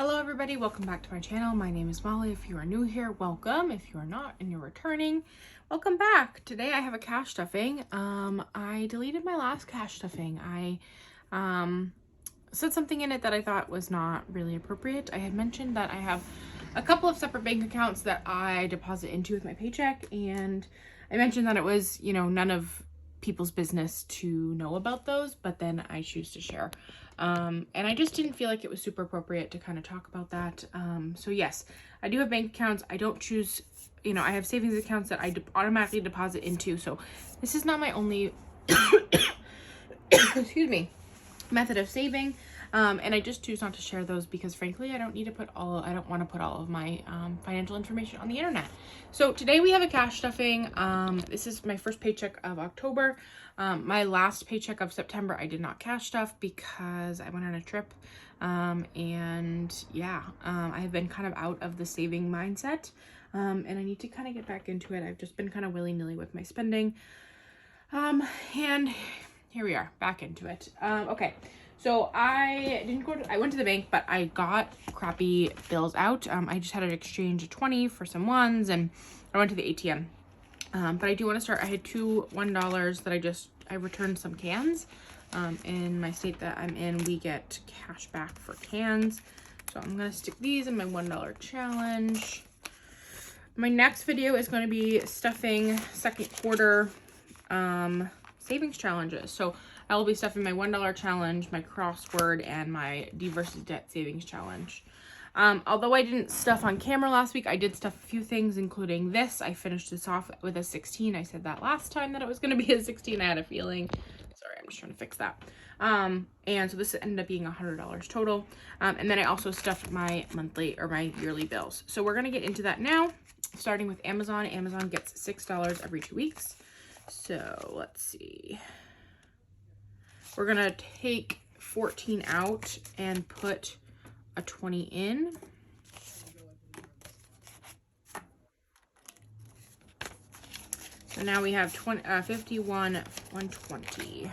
Hello everybody, welcome back to my channel. My name is Molly. If you are new here, welcome. If you are not and you're returning, welcome back. Today I have a cash stuffing. I deleted my last cash stuffing. I said something in it that I thought was not really appropriate. I had mentioned that I have a couple of separate bank accounts that I deposit into with my paycheck, and I mentioned that it was, none of people's business to know about those, but then I choose to share. And I just didn't feel like it was super appropriate to kind of talk about that. So yes, I do have bank accounts. I don't choose, I have savings accounts that I automatically deposit into. So this is not my only, excuse me, method of saving. And I just choose not to share those because frankly, I don't want to put all of my financial information on the internet. So today we have a cash stuffing. This is my first paycheck of October. My last paycheck of September, I did not cash stuff because I went on a trip. And yeah, I have been kind of out of the saving mindset. And I need to kind of get back into it. I've just been kind of willy-nilly with my spending. And here we are, back into it. Okay. So I went to the bank, but I got crappy bills out. I just had an exchange of 20 for some ones, and I went to the ATM. But I do want to start. I had two $1 that I returned some cans. In my state that I'm in, we get cash back for cans. So I'm going to stick these in my $1 challenge. My next video is going to be stuffing second quarter savings challenges. So I will be stuffing my $1 challenge, my crossword, and my D versus debt savings challenge. Although I didn't stuff on camera last week, I did stuff a few things, including this. I finished this off with a 16. I said that last time that it was going to be a 16. I had a feeling. Sorry, I'm just trying to fix that. And so this ended up being $100 total. And then I also stuffed my monthly or my yearly bills. So we're going to get into that now, starting with Amazon. Amazon gets $6 every 2 weeks. So let's see. We're going to take 14 out and put a 20 in. So now we have 51, 120.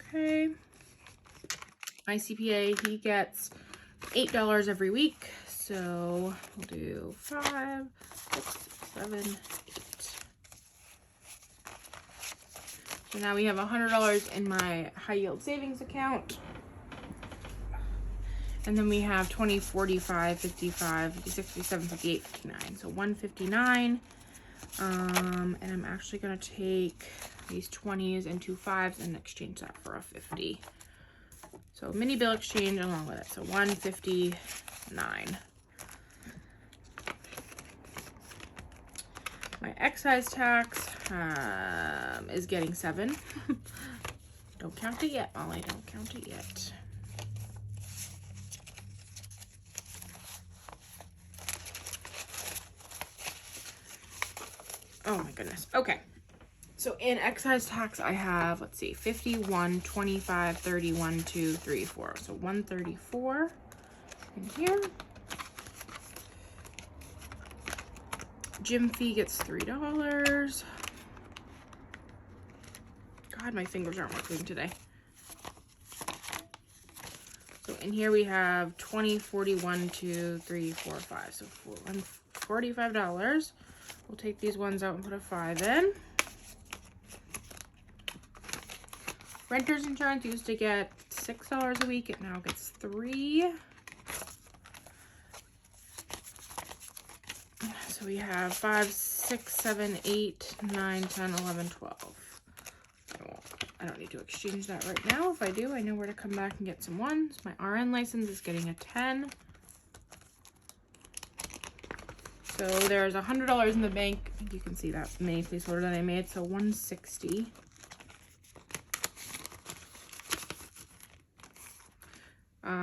Okay. My CPA, he gets $8 every week. So we'll do 5, 6, 7, 8. So now we have $100 in my high yield savings account. And then we have 20, 45, 55, 56, 57, 58, 59. So 159. And I'm actually going to take these 20s and 2 5s and exchange that for a 50. So mini bill exchange along with it. So 159. My excise tax is getting 7. Don't count it yet, Molly. Don't count it yet. Oh my goodness. Okay. So in excise tax, I have, let's see, 51, 25, 31, 2, 3, 4. So 134 in here. Gym fee gets $3. God, my fingers aren't working today. So in here we have 20, 41, 2, 3, 4, 5. So $45. We'll take these ones out and put a 5 in. Renter's insurance used to get $6 a week. It now gets $3. So we have 5, 6, 7, 8, 9, 10, 11, 12. I don't need to exchange that right now. If I do, I know where to come back and get some ones. My RN license is getting a 10. So there's $100 in the bank. I think you can see that mini placeholder that I made. So 160.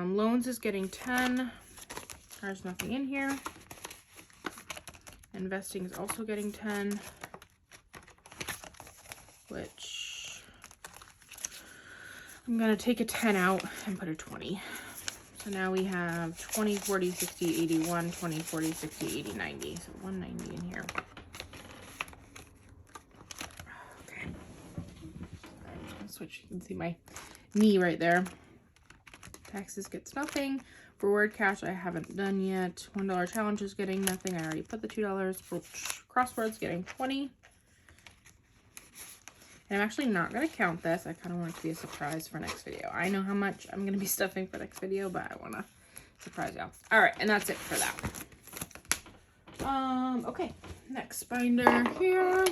Loans is getting 10. There's nothing in here. Investing is also getting 10, which I'm going to take a 10 out and put a 20. So now we have 20, 40, 60, 81, 20, 40, 60, 80, 90. So 190 in here. Okay. Switch. You can see my me right there. Taxes get stuffing. For word cash, I haven't done yet. $1 challenge is getting nothing. I already put the $2. Crosswords getting 20. And I'm actually not going to count this. I kind of want it to be a surprise for next video. I know how much I'm going to be stuffing for next video, but I want to surprise y'all. All right, and that's it for that. Okay, next binder here.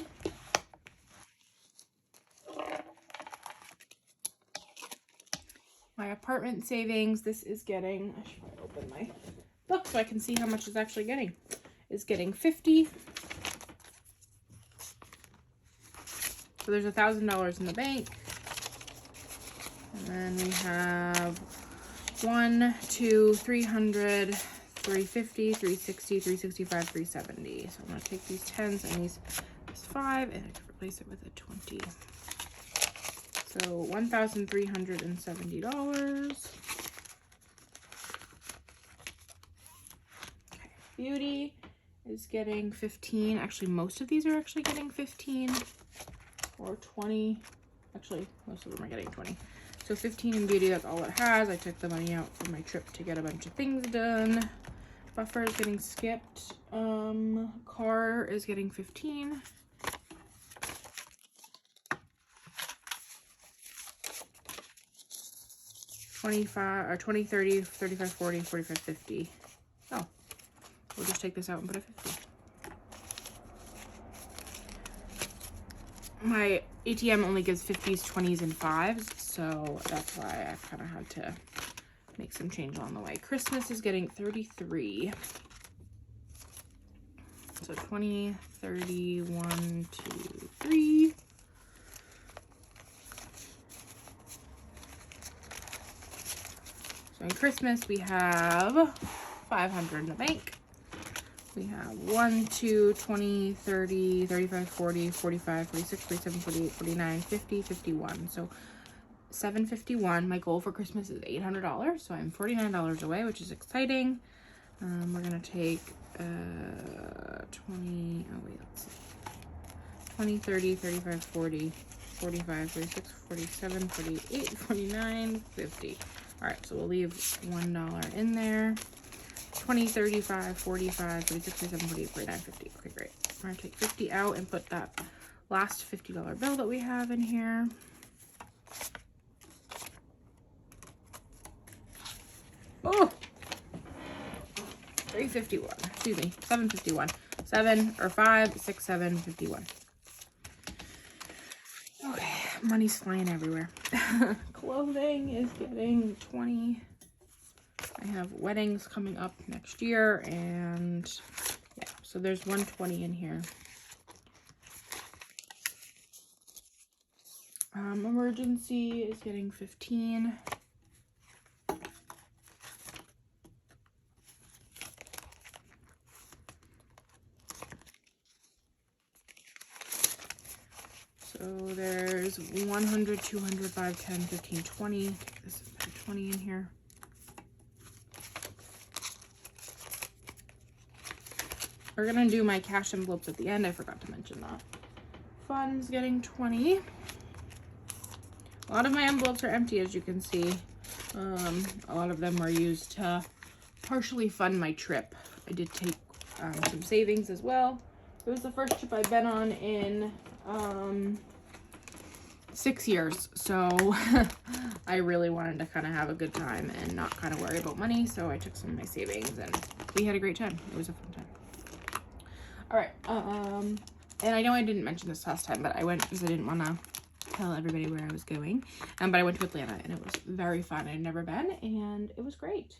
My apartment savings. This is getting, I should probably open my book so I can see how much it's actually getting. It's getting 50. So there's $1,000 in the bank. And then we have 1, 2, 300, 350, 360, 365, 370. So I'm going to take these 10s and these 5 and I can replace it with a 20. So $1,370. Okay. Beauty is getting 15. Actually, most of these are actually getting 15 or 20. Actually, most of them are getting 20. So 15 in beauty, that's all it has. I took the money out for my trip to get a bunch of things done. Buffer is getting skipped. Car is getting 15. $25 or 20, 30, 35, 40, 45, 50. Oh, we'll just take this out and put a 50. My ATM only gives 50s, 20s, and 5s, so that's why I kind of had to make some change along the way. Christmas is getting 33. So 20, 30, 1, 2, 3. So in Christmas, we have 500 in the bank. We have 1, 2, 20, 30, 35, 40, 45, 46, 47, 48, 49, 50, 51. So $751. My goal for Christmas is $800. So I'm $49 away, which is exciting. We're going to take 20, oh wait, let's see. 20, 30, 35, 40, 45, 46, 47, 48, 49, 50. All right, so we'll leave $1 in there. 20, 35, 45, 46, 47, 48, 49, 50. Okay, great. We're gonna take 50 out and put that last $50 bill that we have in here. Oh, 351. Excuse me, 751. 7 or 5, 6, 7, 51. Okay, money's flying everywhere. Clothing is getting 20. I have weddings coming up next year, and yeah, so there's 120 in here. Emergency is getting 15. So there's 100, 200, 5, 10, 15, 20. This is 20 in here. We're gonna do my cash envelopes at the end. I forgot to mention that. Funds getting 20. A lot of my envelopes are empty, as you can see. A lot of them were used to partially fund my trip. I did take some savings as well. It was the first trip I've been on in 6 years, so I really wanted to kind of have a good time and not kind of worry about money, so I took some of my savings and we had a great time. It was a fun time. All right, and I know I didn't mention this last time, but I went because I didn't want to tell everybody where I was going, but I went to Atlanta and it was very fun. I'd never been and it was great.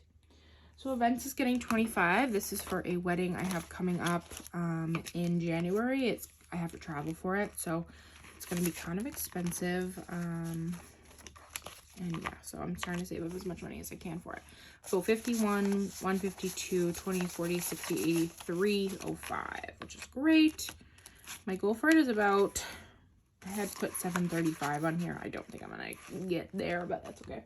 So events is getting 25. This is for a wedding I have coming up in January. I have to travel for it, so it's going to be kind of expensive. And yeah, so I'm trying to save up as much money as I can for it. So 51, 152, 20, 40, 60, 83, 05, which is great. My goal for it is about, I had put 735 on here. I don't think I'm going to get there, but that's okay.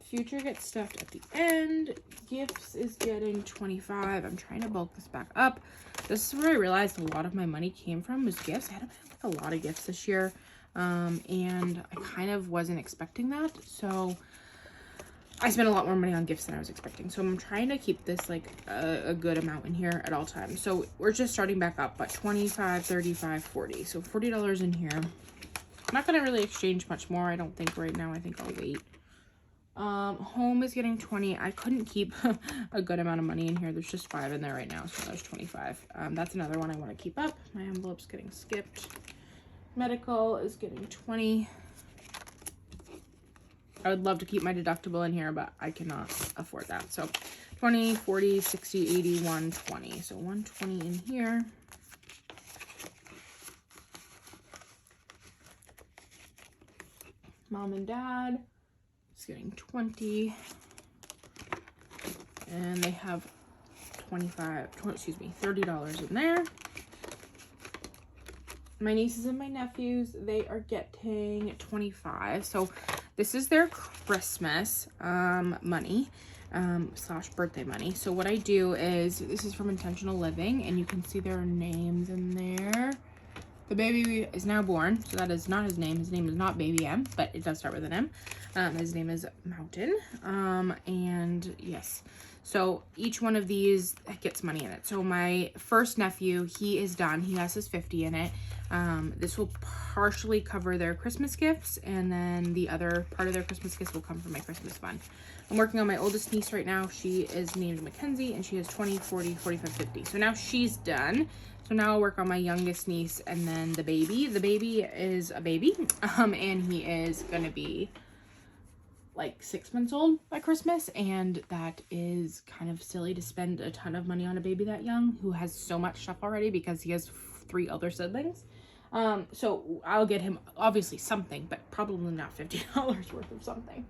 Future gets stuffed at the end. Gifts is getting 25. I'm trying to bulk this back up. This is where I realized a lot of my money came from was gifts. I had a lot of gifts this year. and I kind of wasn't expecting that. So I spent a lot more money on gifts than I was expecting. So I'm trying to keep this like a good amount in here at all times. So we're just starting back up, but 25, 35, 40. So $40 in here. I'm not gonna really exchange much more, I don't think right now. I think I'll wait. Home is getting 20. I couldn't keep a good amount of money in here. There's just 5 in there right now, so there's 25. That's another one I want to keep up. My envelope's getting skipped. Medical is getting 20. I would love to keep my deductible in here, but I cannot afford that. So 20, 40, 60, 80, 120. So 120 in here. Mom and dad is getting 20. And they have $30 in there. My nieces and my nephews, they are getting 25. So this is their Christmas money slash birthday money. So what I do is, this is from Intentional Living, and you can see their names in there. The baby is now born, so that is not his name. His name is not Baby M, but it does start with an M. His name is Mountain. And yes, so each one of these gets money in it. So my first nephew, he is done. He has his 50 in it. This will partially cover their Christmas gifts, and then the other part of their Christmas gifts will come from my Christmas fund. I'm working on my oldest niece right now. She is named Mackenzie, and she has 20, 40, 45, 50. So now she's done. So now I'll work on my youngest niece and then the baby. The baby is a baby, and he is gonna be like 6 months old by Christmas, and that is kind of silly to spend a ton of money on a baby that young who has so much stuff already because he has 3 other siblings. So I'll get him obviously something, but probably not $50 worth of something.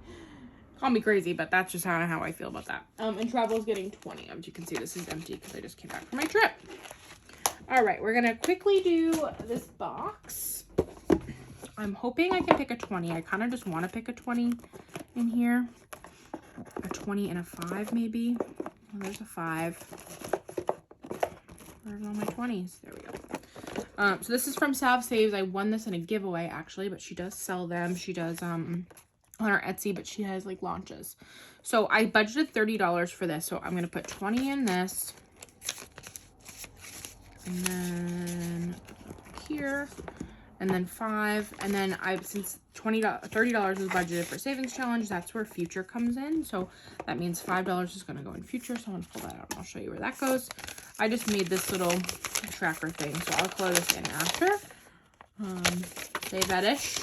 Call me crazy, but that's just how I feel about that. And travel is getting 20. As you can see, this is empty because I just came back from my trip. All right, we're gonna quickly do this box. I'm hoping I can pick a 20. I kind of just want to pick a 20 in here. A 20 and a 5 maybe. Oh, there's a 5. Where's all my 20s? There we go. So this is from Sav Saves. I won this in a giveaway actually, but she does sell them. She does on her Etsy, but she has like launches. So I budgeted $30 for this. So I'm gonna put 20 in this. And then here, and then 5, and then since $30 was budgeted for savings challenge, that's where future comes in. So that means $5 is going to go in future. So I'm going to pull that out and I'll show you where that goes. I just made this little tracker thing, so I'll color this in after. Save that-ish.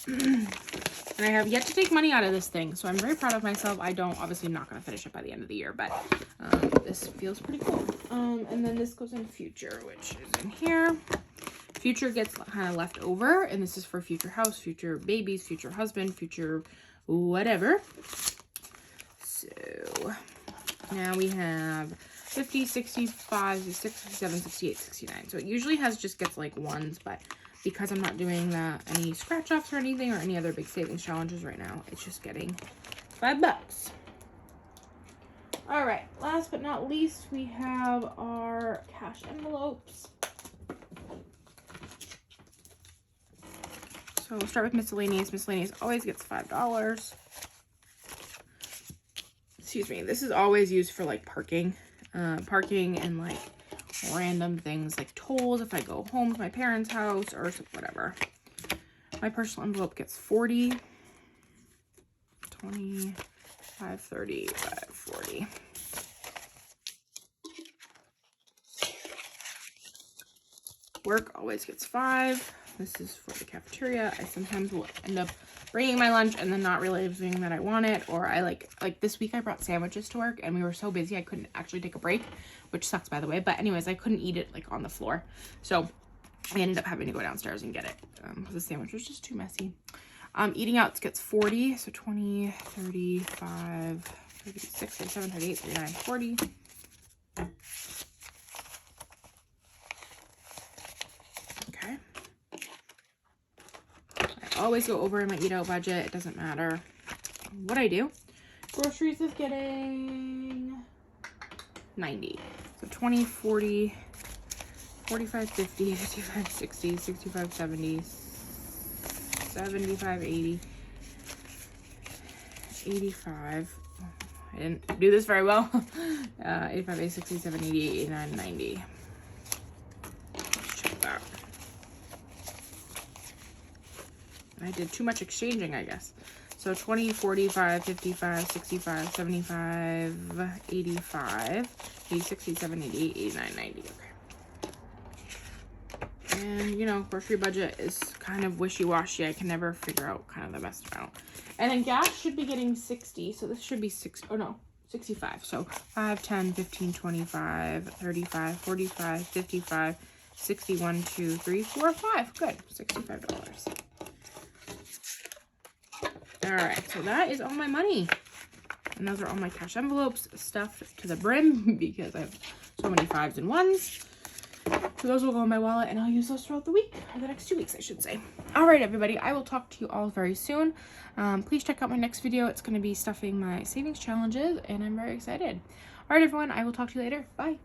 And I have yet to take money out of this thing, so I'm very proud of myself. Obviously I'm not going to finish it by the end of the year, but this feels pretty cool. And then this goes in future, which is in here. Future gets kind of left over, and this is for future house, future babies, future husband, future whatever. So now we have 50, 65, 67, 68, 69. So it usually gets like ones, but because I'm not doing any scratch offs or anything or any other big savings challenges right now, it's just getting $5. All right, last but not least, we have our cash envelopes. So we'll start with miscellaneous. Miscellaneous always gets $5. Excuse me. This is always used for like parking and like random things like tolls if I go home to my parents' house or whatever. My personal envelope gets 40, 25, 30, 40. Work always gets 5. This is for the cafeteria. I sometimes will end up bringing my lunch and then not realizing that I want it, or I like this week I brought sandwiches to work and we were so busy I couldn't actually take a break, which sucks by the way, but anyways, I couldn't eat it like on the floor, so I ended up having to go downstairs and get it because the sandwich was just too messy. Eating out gets 40, so 20, 35, 36, 37, 38, 39, 40. Okay. I always go over in my eat out budget. It doesn't matter what I do. Groceries is getting 90. So 20, 40, 45, 50, 55, 60, 65, 70, 75, 80, 85. I didn't do this very well. 85, 86, 67, 88, 89, 90. Let's check that. I did too much exchanging, I guess. So 20, 45, 55, 65, 75, 85, 86, 87, 88, 89, 90. Okay. And, you know, grocery budget is kind of wishy-washy. I can never figure out kind of the best amount. And then gas should be getting 60. So this should be 65. So 5, 10, 15, 25, 35, 45, 55, 61, 2, 3, 4, 5. Good. $65. All right. So that is all my money. And those are all my cash envelopes stuffed to the brim because I have so many 5s and 1s. So those will go in my wallet, and I'll use those throughout the week, or the next 2 weeks, I should say. All right, everybody, I will talk to you all very soon. Please check out my next video. It's going to be stuffing my savings challenges, and I'm very excited. All right, everyone, I will talk to you later. Bye.